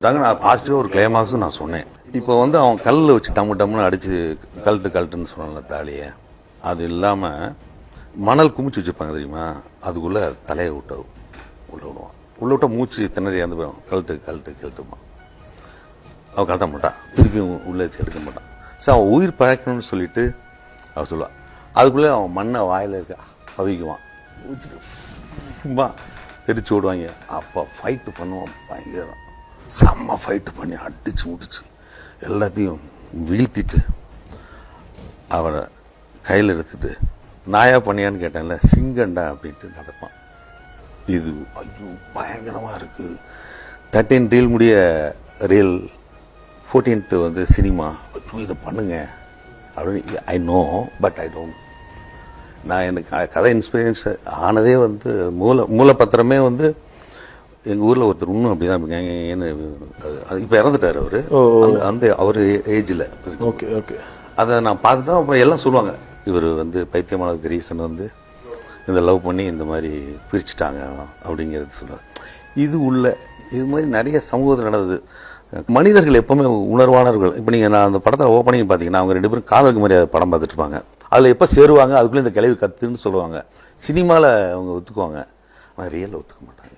தாங்க நான் பாசிட்டிவாக ஒரு கிளைமாக்ஸும் நான் சொன்னேன். இப்போ வந்து அவன் கல்லில் வச்சு டம்முன்னு அடித்து கழட்டுன்னு சொன்னான்ல தாலியை, அது இல்லாமல் மணல் குமிச்சு வச்சுருப்பாங்க தெரியுமா, அதுக்குள்ளே தலையை உள்ள விடுவான். உள்ள விட்டா மூச்சு திணறி இறந்து போயிடும். கழட்டுப்பான். அவன் கழட்ட மாட்டான், திருப்பியும் உள்ளே வச்சு எடுக்க மாட்டான். சரி, அவன் உயிர் பழக்கணும்னு சொல்லிட்டு அவன் சொல்லுவான். அதுக்குள்ளே அவன் மண்ணை வாயில் இருக்க கவிக்குவான், சும்மா தெரிச்சு விடுவாங்க. அப்போ ஃபைட்டு பண்ணுவான், பயங்கரம் செம்ம ஃபைட்டு பண்ணி அடிச்சு முடிச்சு எல்லாத்தையும் வீழ்த்திட்டு அவனை கையில் எடுத்துட்டு நாயா பண்ணியான்னு கேட்டான்ல, சிங்கண்டா அப்படின்ட்டு நடப்பான். இது ஐயோ பயங்கரமாக இருக்குது. 13 ரீல் முடிய ரீல், 14th வந்து சினிமா. இதை பண்ணுங்க அப்படின்னு I know, but I don't. நான் எனக்கு கதை இன்ஸ்பிரேஷன்ஸ் ஆனதே வந்து மூலப்பத்திரமே வந்து எங்கள் ஊரில் ஒருத்தர் இன்னும் அப்படி தான் இப்போ இறந்துட்டார் அவர். அந்த அவர் ஏஜில். Okay okay. அதை நான் பார்த்துட்டா அப்போ எல்லாம் சொல்லுவாங்க, இவர் வந்து பைத்தியமானதுக்கு ரீசன் வந்து இந்த லவ் பண்ணி இந்த மாதிரி பிரிச்சுட்டாங்க அப்படிங்கிறது சொல்லுவாங்க. இது மாதிரி நிறைய சமூகத்தில் நடந்தது. மனிதர்கள் எப்பவுமே உணர்வானவர்கள். இப்போ நீங்கள் நான் அந்த படத்தில் ஓப்பனிங் பார்த்தீங்கன்னா அவங்க 2 பேரும் காதலுக்கு மாதிரி படம் பார்த்துட்டு இருப்பாங்க. அதில் எப்போ சேருவாங்க, அதுக்குள்ளே இந்த கிளவி கத்துன்னு சொல்லுவாங்க. சினிமாவில் அவங்க ஒத்துக்குவாங்க, ஆனால் ரியலில் ஒத்துக்க மாட்டாங்க.